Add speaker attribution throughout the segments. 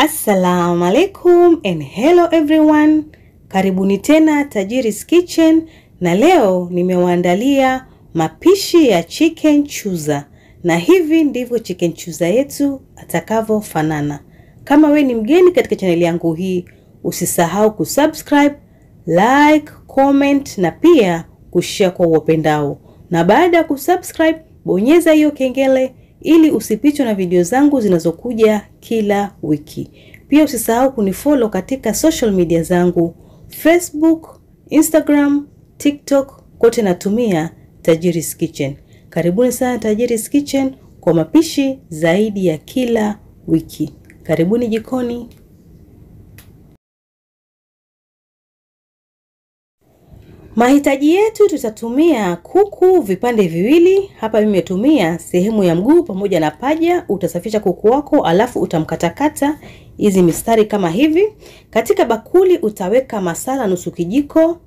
Speaker 1: Assalamu alaikum and hello everyone. Karibuni tena Tajiri's Kitchen, na leo nimewaandalia mapishi ya chickenchooza. Na hivi ndivyo chickenchooza yetu atakavyofanana. Kama we ni mgeni katika channel yangu hii, usisahau kusubscribe, like, comment na pia kushare kwa wapendao. Na baada ya kusubscribe, bonyeza hiyo kengele ili usipitwe na video zangu zinazokuja kila wiki. Pia usisahau kunifollow katika social media zangu, Facebook, Instagram, TikTok, kote natumia Tajiri's Kitchen. Karibuni sana Tajiri's Kitchen kwa mapishi zaidi ya kila wiki. Karibuni jikoni. Mahitaji yetu, tutatumia kuku vipande viwili. Hapa mimi nimetumia sehemu ya mguu pamoja na paja. Utasafisha kuku wako alafu utamkatakata hizi mistari kama hivi. Katika bakuli utaweka masala nusu kijiko,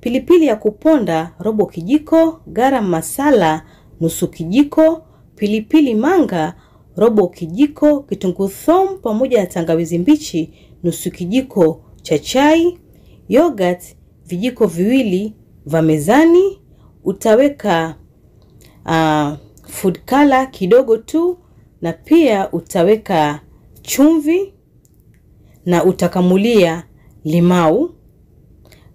Speaker 1: pilipili ya kuponda robo kijiko, garam masala nusu kijiko, pilipili manga robo kijiko, kitunguu thomu pamoja na tangawizi mbichi nusu kijiko cha chai, yogurt vijiko viwili vya mezani. Utaweka food color kidogo tu, na pia utaweka chumvi na utakamulia limau.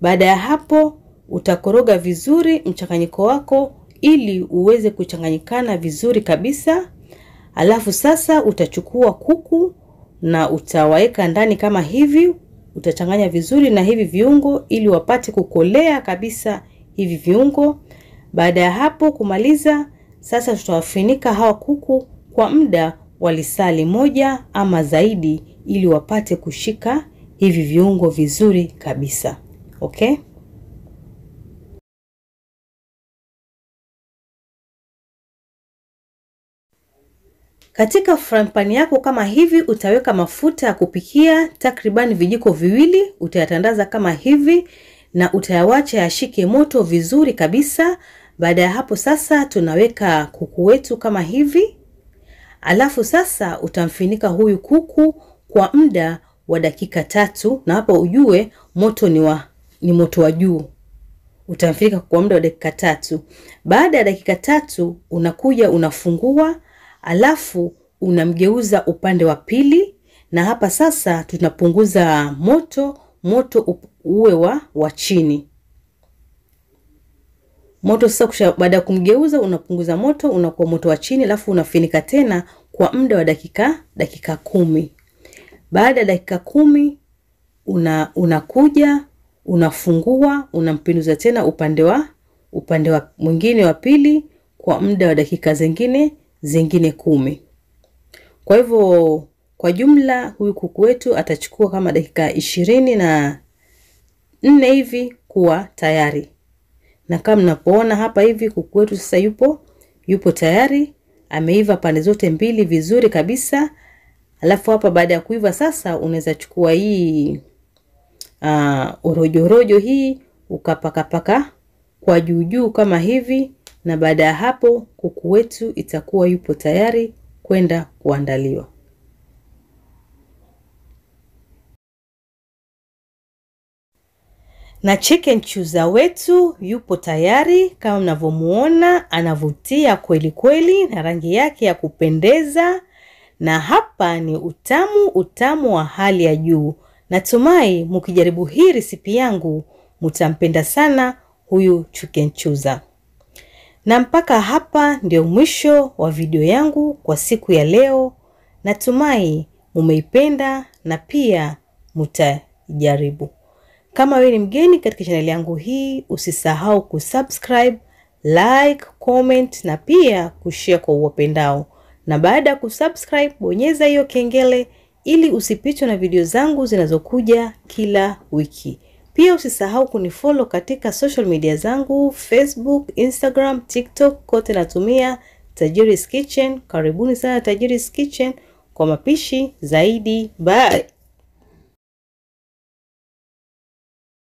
Speaker 1: Baada ya hapo utakoroga vizuri mchanganyiko wako ili uweze kuchanganyikana vizuri kabisa. Alafu sasa utachukua kuku na utaweka ndani kama hivi. Utachanganya vizuri na hivi viungo ili wapate kukolea kabisa hivi viungo. Baada ya hapo kumaliza, sasa tutawafunika hawa kuku kwa muda wa lisali moja ama zaidi ili wapate kushika hivi viungo vizuri kabisa. Okay? Katika frying pan yako kama hivi utaweka mafuta ya kupikia takriban vijiko viwili. Utayatandaza kama hivi na utayawacha yashike moto vizuri kabisa. Baada ya hapo sasa tunaweka kuku wetu kama hivi. Alafu sasa utamfinika huyu kuku kwa muda wa dakika 3, na hapa ujue moto ni moto wa juu. Utamfinika kwa muda wa dakika 3. Baada ya dakika 3 unakuja unafungua. Alafu unamgeuza upande wa pili, na hapa sasa tunapunguza moto uwe wa chini. Moto sasa baada ya kumgeuza unapunguza moto, unakuwa moto wa chini, alafu unafinika tena kwa muda wa dakika 10. Baada ya dakika 10 unakuja unafungua, unampinduza tena upande wa mwingine wa pili kwa muda wa dakika zingine 10. Kwa hivyo kwa jumla huyu kuku wetu atachukua kama dakika 24 hivi kuwa tayari. Na kama mnapoona hapa hivi kuku wetu sasa yupo tayari, ameiva pande zote mbili vizuri kabisa. Alafu hapa baada ya kuiva sasa unaweza chukua hii rojo hii ukapaka kwa juu kama hivi, na baada ya hapo kuku wetu itakuwa yupo tayari kwenda kuandaliwa. Na chickenchooza wetu yupo tayari kama mnavyomuona, anavutia kweli kweli na rangi yake ya kupendeza. Na hapa ni utamu wa hali ya juu. Natumai mkijaribu hii resipi yangu mtampenda sana huyu chickenchooza. Na mpaka hapa ndio mwisho wa video yangu kwa siku ya leo. Natumai mumeipenda na pia mtajaribu. Kama wewe ni mgeni katika channel yangu hii, usisahau kusubscribe, like, comment na pia kushare kwa wapendao. Na baada ya kusubscribe, bonyeza hiyo kengele ili usipitwe na video zangu zinazokuja kila wiki. Pia usisahau kunifollow katika social media zangu, Facebook, Instagram, TikTok, kote natumia Tajiri's Kitchen. Karibuni sana Tajiri's Kitchen kwa mapishi zaidi. Bye.